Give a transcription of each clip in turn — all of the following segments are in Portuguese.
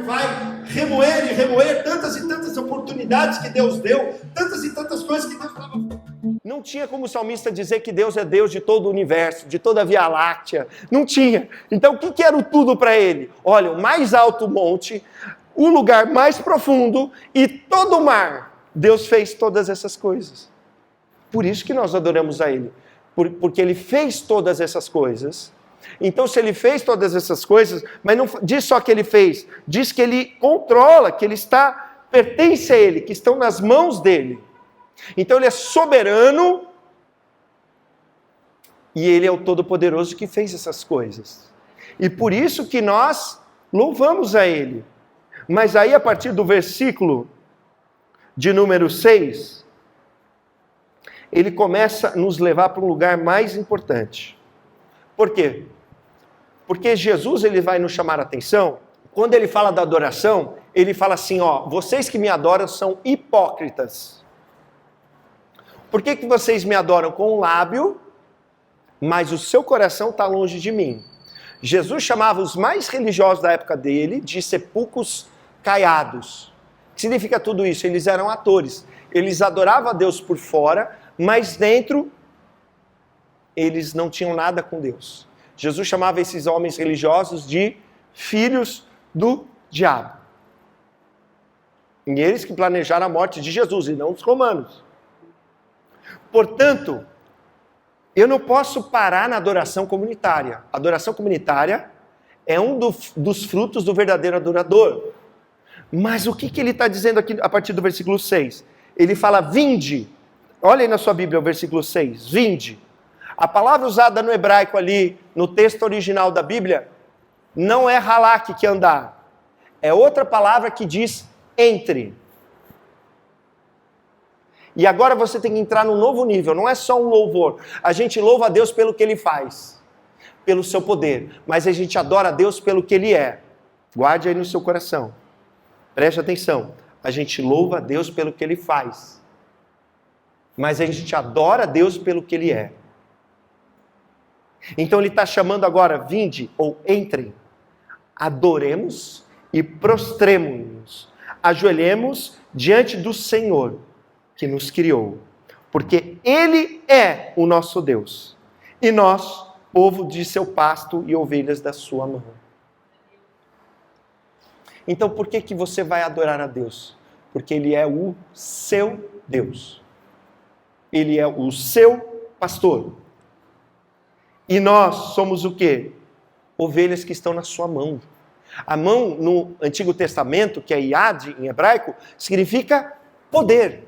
vai remoer e remoer tantas e tantas oportunidades que Deus deu, tantas e tantas coisas que Deus estava. Não tinha como o salmista dizer que Deus é Deus de todo o universo, de toda a Via Láctea. Não tinha. Então o que era o tudo para ele? Olha, o mais alto monte, o lugar mais profundo e todo o mar. Deus fez todas essas coisas. Por isso que nós adoramos a Ele. Porque Ele fez todas essas coisas. Então, se Ele fez todas essas coisas, mas não diz só que Ele fez, diz que Ele controla, que Ele pertence a Ele, que estão nas mãos dEle. Então, Ele é soberano e Ele é o Todo-Poderoso que fez essas coisas. E por isso que nós louvamos a Ele. Mas aí, a partir do versículo de número 6, ele começa a nos levar para um lugar mais importante. Por quê? Porque Jesus ele vai nos chamar a atenção, quando ele fala da adoração, ele fala assim, vocês que me adoram são hipócritas. Por que vocês me adoram com o lábio, mas o seu coração está longe de mim? Jesus chamava os mais religiosos da época dele de sepulcros caiados. O que significa tudo isso? Eles eram atores. Eles adoravam a Deus por fora, mas dentro eles não tinham nada com Deus. Jesus chamava esses homens religiosos de filhos do diabo. E eles que planejaram a morte de Jesus e não os romanos. Portanto, eu não posso parar na adoração comunitária. A adoração comunitária é um dos frutos do verdadeiro adorador. Mas o que ele está dizendo aqui a partir do versículo 6? Ele fala, vinde. Olha aí na sua Bíblia o versículo 6, vinde. A palavra usada no hebraico ali, no texto original da Bíblia, não é halak, que é andar. É outra palavra que diz entre. E agora você tem que entrar num novo nível, não é só um louvor. A gente louva a Deus pelo que Ele faz, pelo seu poder, mas a gente adora a Deus pelo que Ele é. Guarde aí no seu coração. Preste atenção. A gente louva a Deus pelo que Ele faz, mas a gente adora a Deus pelo que Ele é. Então Ele está chamando agora, vinde ou entrem, adoremos e prostremo-nos, ajoelhemos diante do Senhor que nos criou, porque Ele é o nosso Deus, e nós, povo de seu pasto e ovelhas da sua mão. Então por que você vai adorar a Deus? Porque Ele é o seu Deus. Ele é o seu pastor. E nós somos o quê? Ovelhas que estão na sua mão. A mão no Antigo Testamento, que é Yad em hebraico, significa poder.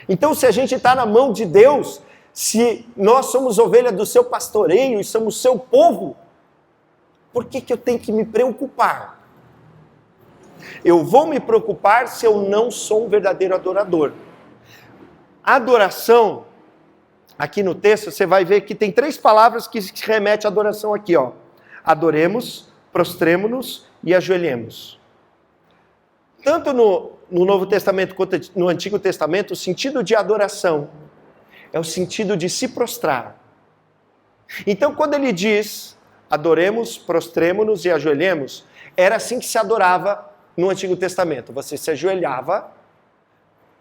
Então se a gente está na mão de Deus, se nós somos ovelha do seu pastoreio e somos seu povo, por que eu tenho que me preocupar? Eu vou me preocupar se eu não sou um verdadeiro adorador. Adoração, aqui no texto, você vai ver que tem 3 palavras que se remetem à adoração aqui, Adoremos, prostremo-nos e ajoelhemos. Tanto no Novo Testamento quanto no Antigo Testamento, o sentido de adoração é o sentido de se prostrar. Então, quando ele diz, adoremos, prostremo-nos e ajoelhemos, era assim que se adorava no Antigo Testamento. Você se ajoelhava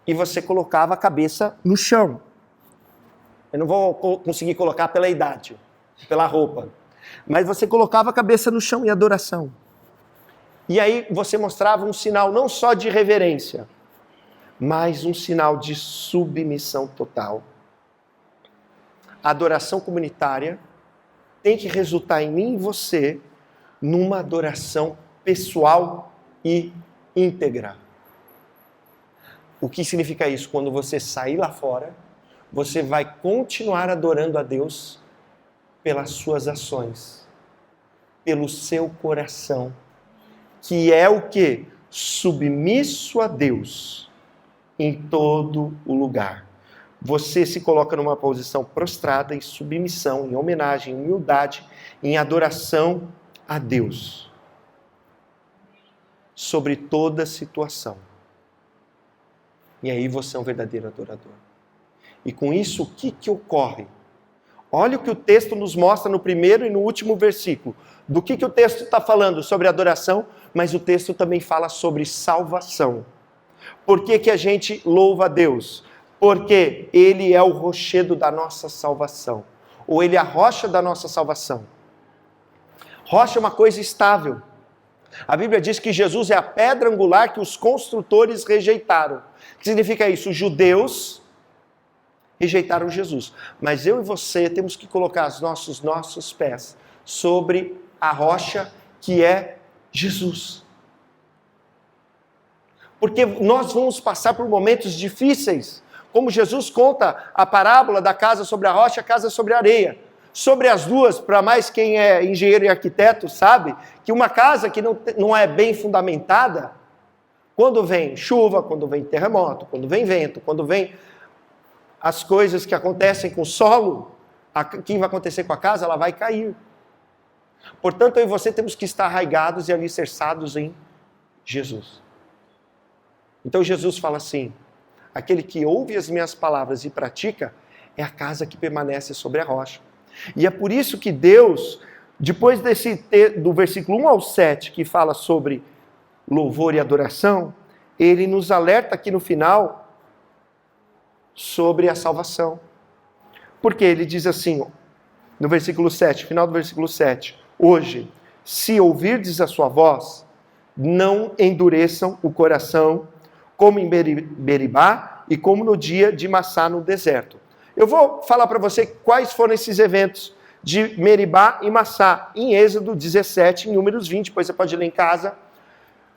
e você colocava a cabeça no chão. Eu não vou conseguir colocar pela idade, pela roupa. Mas você colocava a cabeça no chão em adoração. E aí você mostrava um sinal não só de reverência, mas um sinal de submissão total. A adoração comunitária tem que resultar em mim e você numa adoração pessoal e íntegra. O que significa isso? Quando você sair lá fora, você vai continuar adorando a Deus pelas suas ações, pelo seu coração, que é o quê? Submisso a Deus em todo o lugar. Você se coloca numa posição prostrada, em submissão, em homenagem, em humildade, em adoração a Deus, sobre toda situação. E aí você é um verdadeiro adorador. E com isso, o que ocorre? Olha o que o texto nos mostra no primeiro e no último versículo. Do que o texto está falando sobre adoração? mas o texto também fala sobre salvação. Por que que a gente louva a Deus? Porque Ele é o rochedo da nossa salvação, ou Ele é a rocha da nossa salvação. Rocha é uma coisa estável. A Bíblia diz que Jesus é a pedra angular que os construtores rejeitaram. O que significa isso? Os judeus rejeitaram Jesus. Mas eu e você temos que colocar os nossos pés sobre a rocha que é Jesus. Porque nós vamos passar por momentos difíceis. Como Jesus conta a parábola da casa sobre a rocha e a casa sobre a areia. Sobre as duas, para mais quem é engenheiro e arquiteto sabe, que uma casa que não é bem fundamentada, quando vem chuva, quando vem terremoto, quando vem vento, quando vem as coisas que acontecem com o solo, o que vai acontecer com a casa? Ela vai cair. Portanto, eu e você temos que estar arraigados e alicerçados em Jesus. Então Jesus fala assim, aquele que ouve as minhas palavras e pratica, é a casa que permanece sobre a rocha. E é por isso que Deus, depois do versículo 1 ao 7, que fala sobre louvor e adoração, Ele nos alerta aqui no final sobre a salvação. Porque Ele diz assim, no versículo 7, final do versículo 7, hoje, se ouvirdes a sua voz, não endureçam o coração, como em Meribá e como no dia de Massá no deserto. Eu vou falar para você quais foram esses eventos de Meribá e Massá, em Êxodo 17, em Números 20, depois você pode ler em casa.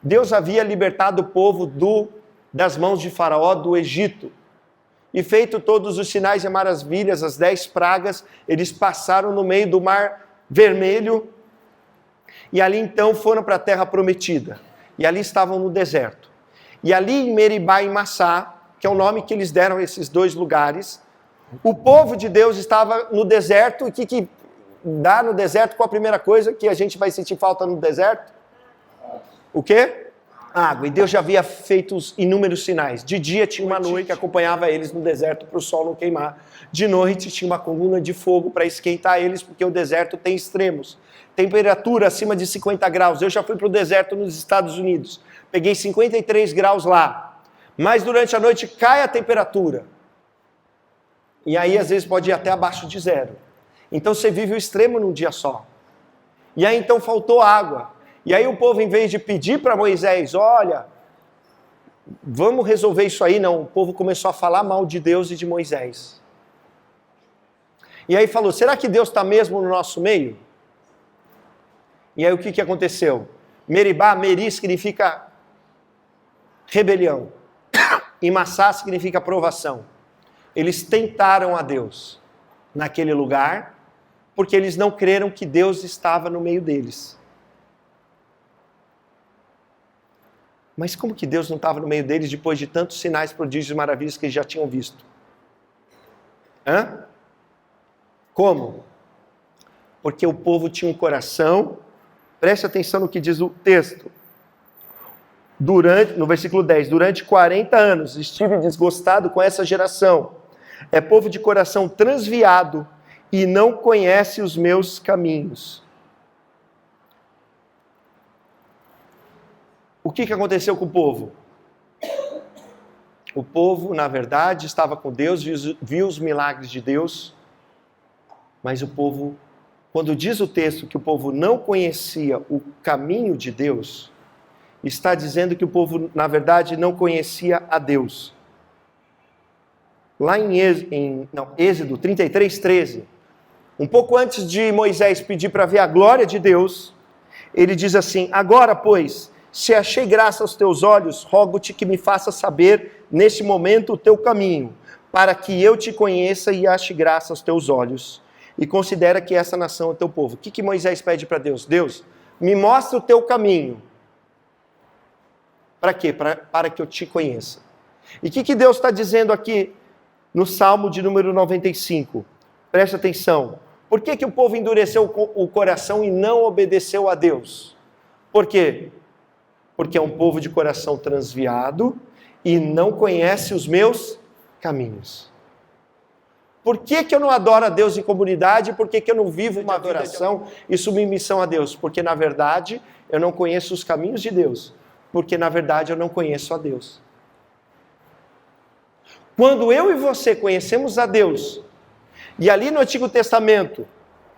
Deus havia libertado o povo das mãos de Faraó do Egito. E feito todos os sinais e maravilhas, as 10 pragas, eles passaram no meio do Mar Vermelho. E ali então foram para a Terra Prometida. E ali estavam no deserto. E ali em Meribá e Massá, que é o nome que eles deram a esses dois lugares, o povo de Deus estava no deserto. E o que dá no deserto? Qual a primeira coisa que a gente vai sentir falta no deserto? O quê? Água. E Deus já havia feito os inúmeros sinais. De dia tinha uma noite que acompanhava eles no deserto para o sol não queimar. De noite tinha uma coluna de fogo para esquentar eles, porque o deserto tem extremos. Temperatura acima de 50 graus. Eu já fui para o deserto nos Estados Unidos. Peguei 53 graus lá. Mas durante a noite cai a temperatura. E aí às vezes pode ir até abaixo de zero. Então você vive o extremo num dia só. E aí então faltou água. E aí o povo, em vez de pedir para Moisés, olha, vamos resolver isso aí, não. O povo começou a falar mal de Deus e de Moisés. E aí falou, será que Deus está mesmo no nosso meio? E aí o que aconteceu? Meribá, Meri significa rebelião. E Massá significa provação. Eles tentaram a Deus naquele lugar, porque eles não creram que Deus estava no meio deles. Mas como que Deus não estava no meio deles depois de tantos sinais, prodígios e maravilhas que eles já tinham visto? Como? Porque o povo tinha um coração, preste atenção no que diz o texto. No versículo 10, durante 40 anos estive desgostado com essa geração. É povo de coração transviado e não conhece os meus caminhos. O que aconteceu com o povo? O povo, na verdade, estava com Deus, viu os milagres de Deus, mas o povo, quando diz o texto que o povo não conhecia o caminho de Deus, está dizendo que o povo, na verdade, não conhecia a Deus. Lá em Êxodo 33, 13, um pouco antes de Moisés pedir para ver a glória de Deus, ele diz assim, agora, pois, se achei graça aos teus olhos, rogo-te que me faça saber, neste momento, o teu caminho, para que eu te conheça e ache graça aos teus olhos, e considera que essa nação é o teu povo. O que Moisés pede para Deus? Deus, me mostra o teu caminho. Para quê? Para que eu te conheça. E o que Deus está dizendo aqui no Salmo de número 95? Preste atenção. Por que o povo endureceu o coração e não obedeceu a Deus? Por quê? Porque é um povo de coração transviado e não conhece os meus caminhos. Por que eu não adoro a Deus em comunidade? Por que eu não vivo uma adoração e submissão a Deus? Porque, na verdade, eu não conheço os caminhos de Deus. Porque, na verdade, eu não conheço a Deus. Quando eu e você conhecemos a Deus, e ali no Antigo Testamento,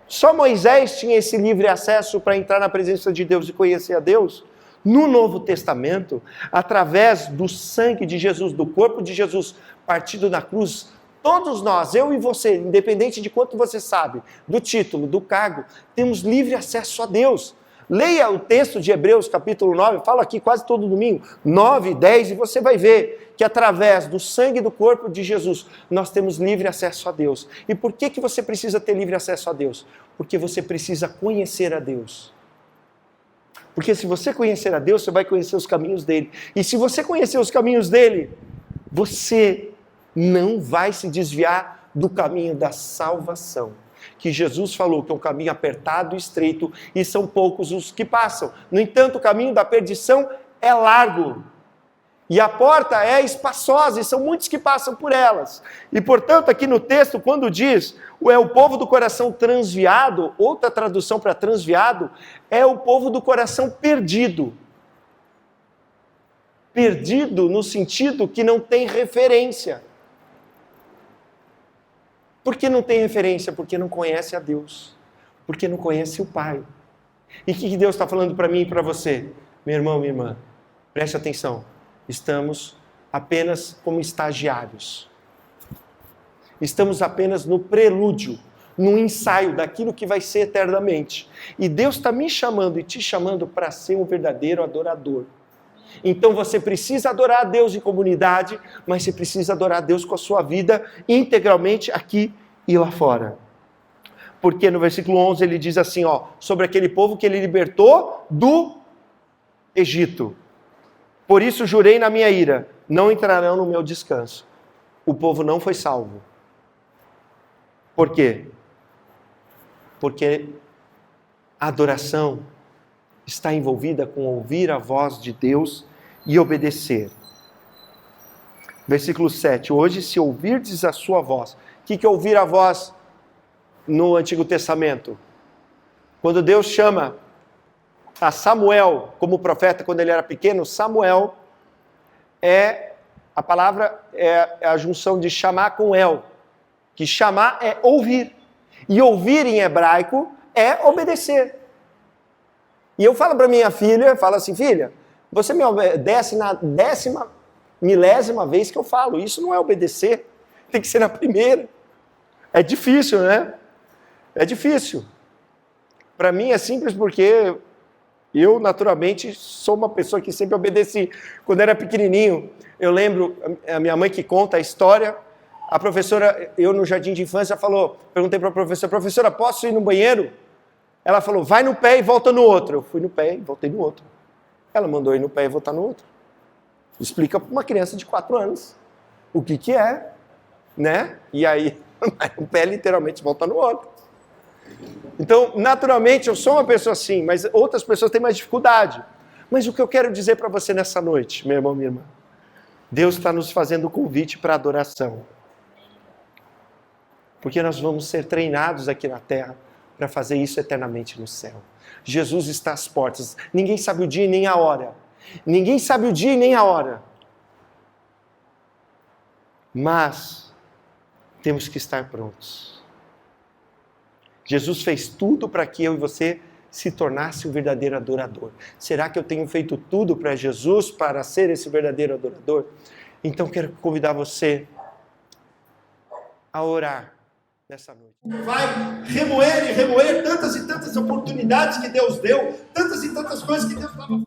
só Moisés tinha esse livre acesso para entrar na presença de Deus e conhecer a Deus, no Novo Testamento, através do sangue de Jesus, do corpo de Jesus partido na cruz, todos nós, eu e você, independente de quanto você sabe, do título, do cargo, temos livre acesso a Deus. Leia o texto de Hebreus capítulo 9, falo aqui quase todo domingo, 9, 10, e você vai ver que através do sangue do corpo de Jesus, nós temos livre acesso a Deus. E por que você precisa ter livre acesso a Deus? Porque você precisa conhecer a Deus. Porque se você conhecer a Deus, você vai conhecer os caminhos dele. E se você conhecer os caminhos dele, você não vai se desviar do caminho da salvação. Que Jesus falou que é um caminho apertado e estreito e são poucos os que passam. No entanto, o caminho da perdição é largo. E a porta é espaçosa e são muitos que passam por elas. E portanto, aqui no texto, quando diz é o povo do coração transviado, outra tradução para transviado, é o povo do coração perdido. Perdido no sentido que não tem referência. Por que não tem referência? Porque não conhece a Deus. Porque não conhece o Pai. E o que Deus está falando para mim e para você? Meu irmão, minha irmã, preste atenção. Estamos apenas como estagiários. Estamos apenas no prelúdio, no ensaio daquilo que vai ser eternamente. E Deus está me chamando e te chamando para ser um verdadeiro adorador. Então você precisa adorar a Deus em comunidade, mas você precisa adorar a Deus com a sua vida integralmente aqui e lá fora. Porque no versículo 11 ele diz assim, sobre aquele povo que ele libertou do Egito. Por isso jurei na minha ira, não entrarão no meu descanso. O povo não foi salvo. Por quê? Porque a adoração está envolvida com ouvir a voz de Deus e obedecer. Versículo 7. Hoje, se ouvirdes a sua voz. O que é ouvir a voz no Antigo Testamento? Quando Deus chama a Samuel como profeta, quando ele era pequeno, Samuel a palavra é a junção de chamar com El. Que chamar é ouvir. E ouvir em hebraico é obedecer. E eu falo para minha filha, falo assim, filha, você me obedece na 10ª vez que eu falo. Isso não é obedecer, tem que ser na primeira. É difícil, né? É difícil. Para mim é simples porque eu, naturalmente, sou uma pessoa que sempre obedeci. Quando era pequenininho, eu lembro, a minha mãe que conta a história, a professora, eu no jardim de infância, perguntei para a professora, posso ir no banheiro? Ela falou, vai no pé e volta no outro. Eu fui no pé e voltei no outro. Ela mandou ir no pé e voltar no outro. Explica para uma criança de 4 anos o que é, né? E aí, o pé literalmente volta no outro. Então, naturalmente, eu sou uma pessoa assim, mas outras pessoas têm mais dificuldade. Mas o que eu quero dizer para você nessa noite, meu irmão, minha irmã, Deus está nos fazendo o convite para a adoração. Porque nós vamos ser treinados aqui na terra para fazer isso eternamente no céu. Jesus está às portas. Ninguém sabe o dia e nem a hora. Ninguém sabe o dia e nem a hora. Mas temos que estar prontos. Jesus fez tudo para que eu e você se tornasse um verdadeiro adorador. Será que eu tenho feito tudo para Jesus para ser esse verdadeiro adorador? Então quero convidar você a orar nessa noite. Vai remoer e remoer tantas e tantas oportunidades que Deus deu, tantas e tantas coisas que Deus estava